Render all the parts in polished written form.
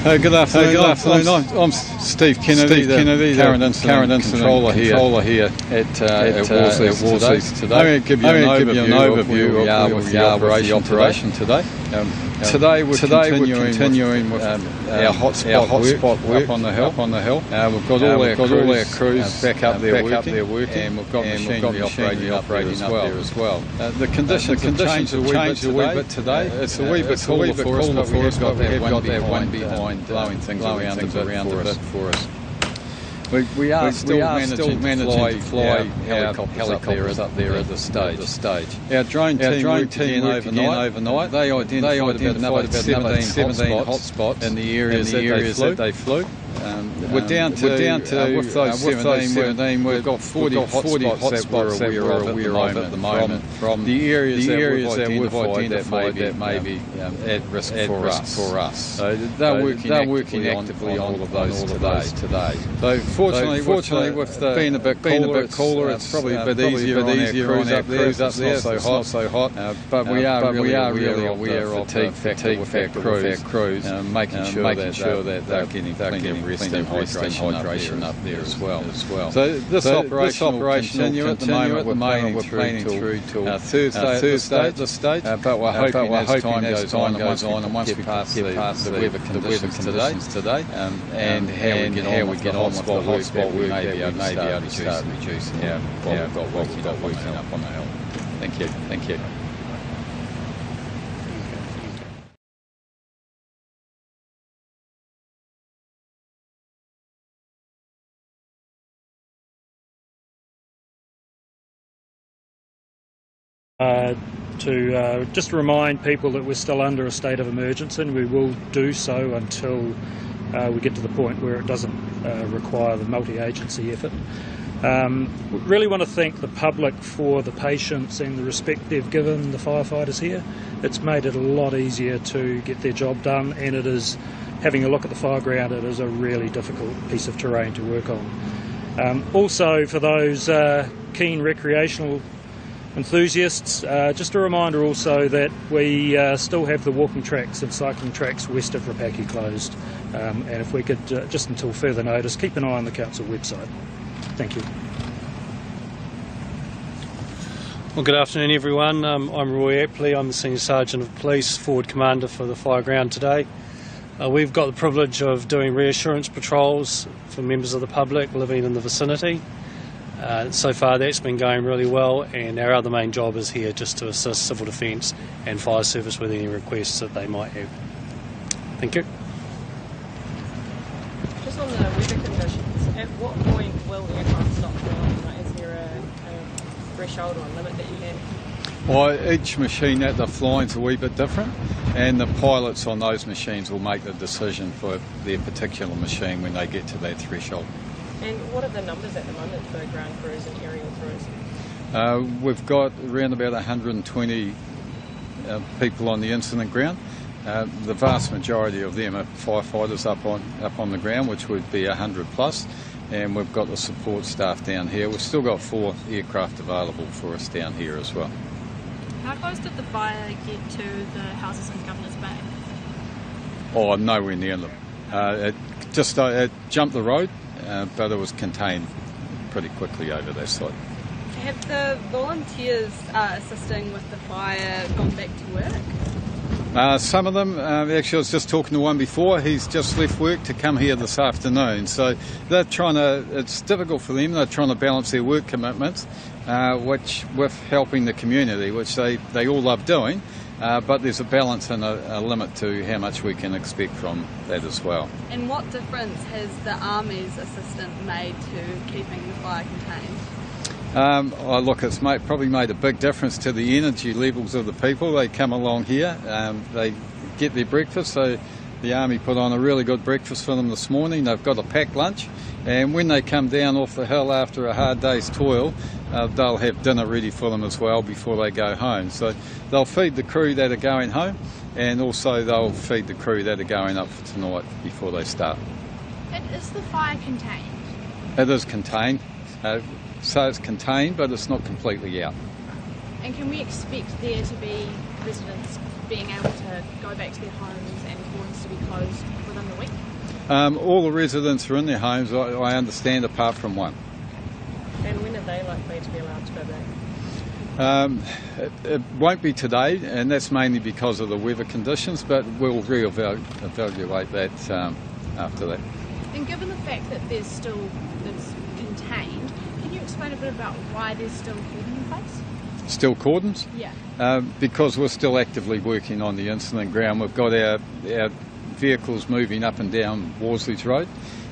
Good afternoon. I'm Steve Kennedy, the current incident controller here at Wolseley's today. I'm going to give you an overview of where we are with the operation today. Today we're continuing with our hotspot work up on the hill. We've got all our crews back up there working, and we've got machinery operating up there as well. The conditions have changed a wee bit today. It's a wee bit cooler for us, but we have got that wind behind blowing things around a bit for us. We are still managing to fly helicopters up there at the stage. Our drone team worked again overnight. They identified about 17 hotspots in the areas that they flew. We're down to with those 17, we've got 40 hotspots that we're aware of at the moment from the areas that we've identified that may be at risk for us. So they're working actively on all of those today. So fortunately with being a bit cooler, it's probably a bit easier on our crews up there. It's not so hot, but we are really aware of the fatigue factor with our crews, making sure that they're getting plenty of rest and hydration up there as well. So this operation will continue at the moment. We're planning through till Thursday at this stage, but we're hoping as time goes on and once we pass the weather conditions today, and how we get on with the hotspot work, we may be able to start reducing what we've got working up on the hill. Thank you. Just to remind people that we're still under a state of emergency, and we will do so until we get to the point where it doesn't require the multi-agency effort. We really want to thank the public for the patience and the respect they've given the firefighters here. It's made it a lot easier to get their job done, and it is, having a look at the fire ground, it is a really difficult piece of terrain to work on. Also, for those keen recreational enthusiasts, just a reminder also that we still have the walking tracks and cycling tracks west of Rapaki closed, and if we could, just until further notice, keep an eye on the council website. Thank you. Well, good afternoon everyone. I'm Roy Apley. I'm the Senior Sergeant of Police, Forward Commander for the fire ground today. We've got the privilege of doing reassurance patrols for members of the public living in the vicinity. So far that's been going really well, and our other main job is here just to assist civil defence and fire service with any requests that they might have. Thank you. Just on the weather conditions, at what point will aircraft stop flying? Is there a threshold or a limit that you have? Well, each machine that they're flying is a wee bit different, and the pilots on those machines will make the decision for their particular machine when they get to that threshold. And what are the numbers at the moment for ground crews and aerial crews? We've got around about 120 people on the incident ground. The vast majority of them are firefighters up on the ground, which would be 100 plus, and we've got the support staff down here. We've still got 4 aircraft available for us down here as well. How close did the fire get to the houses in Governor's Bay? Oh, I'm nowhere near them. It jumped the road, but it was contained pretty quickly over that side. Have the volunteers assisting with the fire gone back to work? Some of them, actually I was just talking to one before, he's just left work to come here this afternoon. So they're it's difficult for them, they're trying to balance their work commitments, which with helping the community, which they all love doing, but there's a balance and a limit to how much we can expect from that as well. And what difference has the Army's assistance made to keeping the fire contained? Look, it's probably made a big difference to the energy levels of the people. They come along here, they get their breakfast, so the Army put on a really good breakfast for them this morning. They've got a packed lunch, and when they come down off the hill after a hard day's toil, they'll have dinner ready for them as well before they go home. So they'll feed the crew that are going home, and also they'll feed the crew that are going up for tonight before they start. And is the fire contained? It is contained. So it's contained, but it's not completely out. And can we expect there to be residents being able to go back to their homes and go and needs to be closed within the week? All the residents are in their homes, I understand, apart from one. And when are they likely to be allowed to go back? It won't be today, and that's mainly because of the weather conditions, but we'll evaluate that after that. And given the fact that it's contained, can you explain a bit about why there's still cordon in place? Still cordons? Yeah. Because we're still actively working on the incident ground. We've got our vehicles moving up and down Worsley's Road.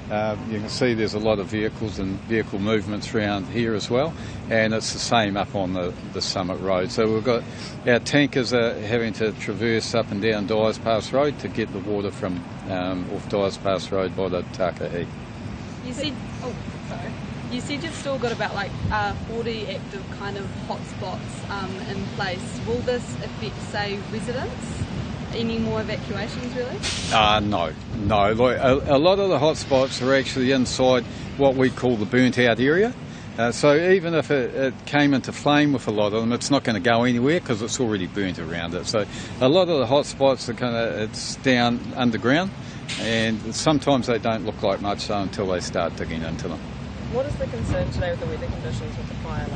You can see there's a lot of vehicles and vehicle movements around here as well, and it's the same up on the Summit Road. So we've got our tankers are having to traverse up and down Dyers Pass Road to get the water from off Dyers Pass Road by the Takahi. You said you've still got about 40 active kind of hotspots in place. Will this affect, say, residents? Any more evacuations, really? No. Like, a lot of the hotspots are actually inside what we call the burnt out area. So even if it came into flame with a lot of them, it's not going to go anywhere because it's already burnt around it. So a lot of the hotspots are it's down underground, and sometimes they don't look like much until they start digging into them. What is the concern today with the weather conditions with the fire?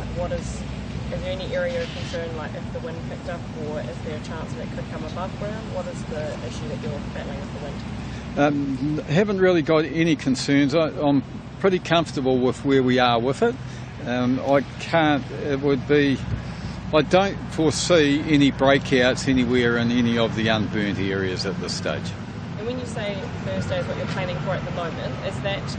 Is there any area of concern, like if the wind picked up, or is there a chance that it could come above ground? What is the issue that you're battling with the wind? Haven't really got any concerns. I'm pretty comfortable with where we are with it. I don't foresee any breakouts anywhere in any of the unburnt areas at this stage. And when you say Thursday is what you're planning for at the moment, is that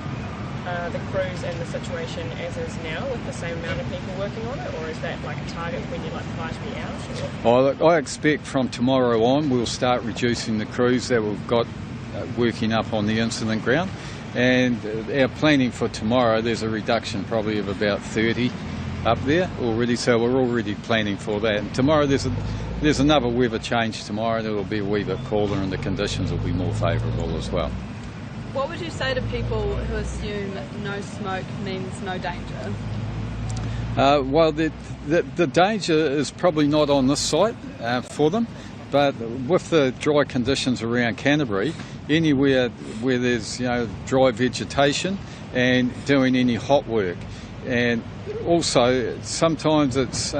the crews and the situation as is now with the same amount of people working on it, or is that like a target when you'd like the fire to be out? I expect from tomorrow on we'll start reducing the crews that we've got working up on the incident ground, and our planning for tomorrow, there's a reduction probably of about 30 up there already, so we're already planning for that. And tomorrow there's another weather change tomorrow, and it'll be a wee bit colder and the conditions will be more favourable as well. What would you say to people who assume no smoke means no danger? Well, the danger is probably not on this site for them, but with the dry conditions around Canterbury, anywhere where there's dry vegetation and doing any hot work, and also sometimes it's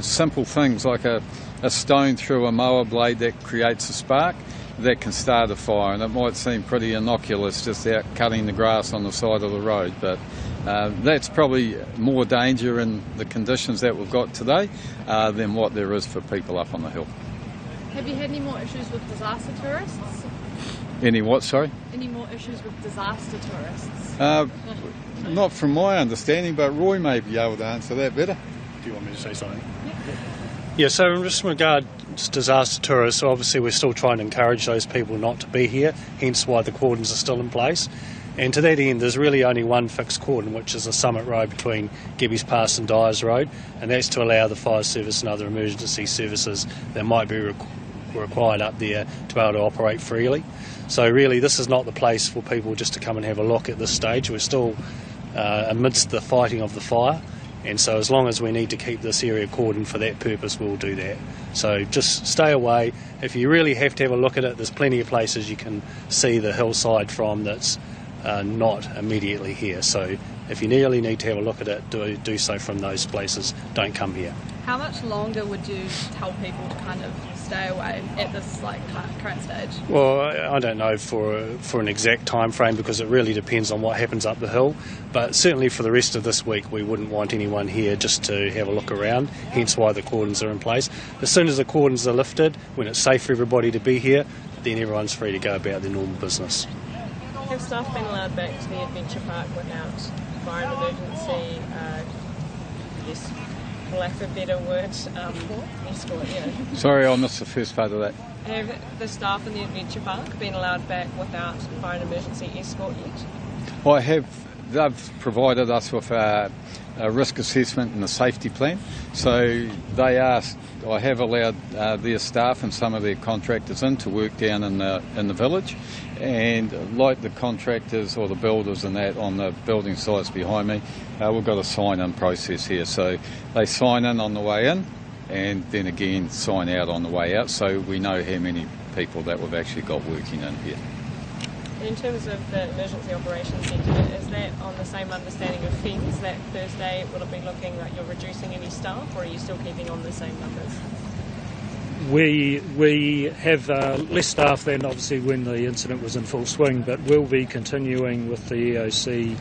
simple things like a stone through a mower blade that creates a spark that can start a fire, and it might seem pretty innocuous just out cutting the grass on the side of the road, but that's probably more danger in the conditions that we've got today than what there is for people up on the hill. Have you had any more issues with disaster tourists? Any what, sorry? Any more issues with disaster tourists? Not from my understanding, but Roy may be able to answer that better. Do you want me to say something? Yeah, so in regard to disaster tourists, obviously we're still trying to encourage those people not to be here, hence why the cordons are still in place. And to that end, there's really only one fixed cordon, which is the Summit Road between Gebbies Pass and Dyers Road, and that's to allow the fire service and other emergency services that might be required up there to be able to operate freely. So really, this is not the place for people just to come and have a look at this stage. We're still amidst the fighting of the fire, and so as long as we need to keep this area cordoned for that purpose, we'll do that. So just stay away. If you really have to have a look at it, there's plenty of places you can see the hillside from that's not immediately here. So if you really need to have a look at it, do so from those places. Don't come here. How much longer would you tell people to kind of stay away at this current stage? Well, I don't know for an exact time frame, because it really depends on what happens up the hill, but certainly for the rest of this week we wouldn't want anyone here just to have a look around, hence why the cordons are in place. As soon as the cordons are lifted, when it's safe for everybody to be here, then everyone's free to go about their normal business. Have staff been allowed back to the adventure park without fire and emergency, for lack of a better word, escort, Sorry, I missed the first part of that. Have the staff in the adventure park been allowed back without fire and emergency escort yet? They've provided us with a risk assessment and a safety plan. So I have allowed their staff and some of their contractors in to work down in the village, and like the contractors or the builders and that on the building sites behind me, we've got a sign-in process here. So they sign in on the way in and then again sign out on the way out, so we know how many people that we've actually got working in here. In terms of the Emergency Operations Centre, is that on the same understanding of FENS that Thursday? Will it be looking like you're reducing any staff, or are you still keeping on the same numbers? We have less staff than obviously when the incident was in full swing, but we'll be continuing with the EOC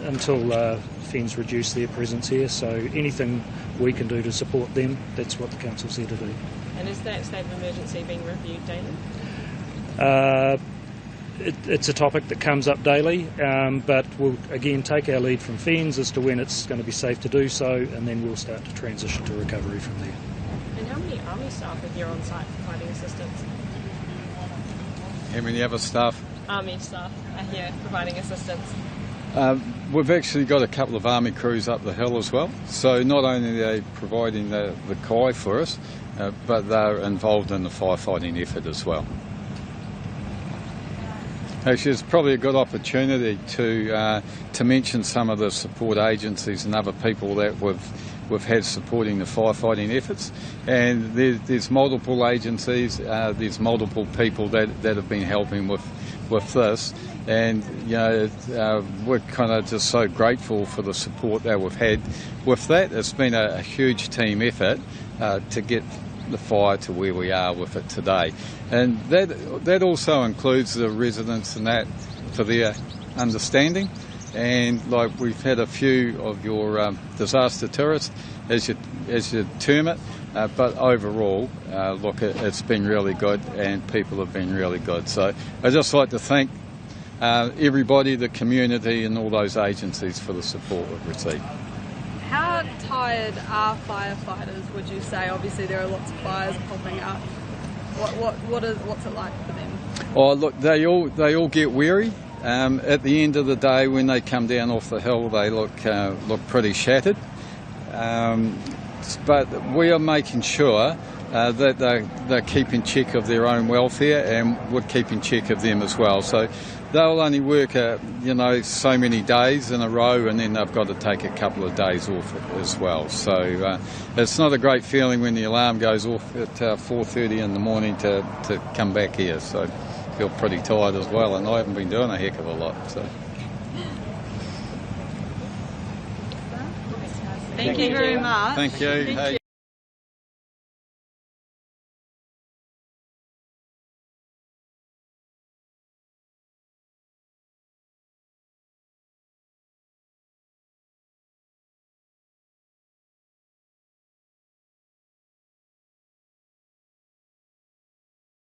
until FENS reduce their presence here. So anything we can do to support them, that's what the council's here to do. And is that state of emergency being reviewed daily? It's a topic that comes up daily, but we'll again take our lead from FENS as to when it's going to be safe to do so, and then we'll start to transition to recovery from there. And how many Army staff are here on site providing assistance? How many other staff? Army staff are here providing assistance. We've actually got a couple of Army crews up the hill as well, so not only are they providing the kai for us, but they're involved in the firefighting effort as well. Actually, it's probably a good opportunity to mention some of the support agencies and other people that we've had supporting the firefighting efforts. And there's multiple agencies, there's multiple people that have been helping with this. And you know, we're kind of just so grateful for the support that we've had with that. It's been a huge team effort to get the fire to where we are with it today, and that also includes the residents and that for their understanding. And like we've had a few of your disaster tourists, as you term it, but overall, look, it's been really good, and people have been really good. So I'd just like to thank everybody, the community, and all those agencies for the support we've received. How tired are firefighters, would you say? Obviously there are lots of fires popping up. What's it like for them? Oh, look, they all get weary. At the end of the day, when they come down off the hill, they look pretty shattered. But we are making sure that they're keeping check of their own welfare, and we're keeping check of them as well. So they'll only work, so many days in a row, and then they've got to take a couple of days off as well. So it's not a great feeling when the alarm goes off at 4:30 in the morning to come back here. So I feel pretty tired as well, and I haven't been doing a heck of a lot. So. Thank you very much. Thank you.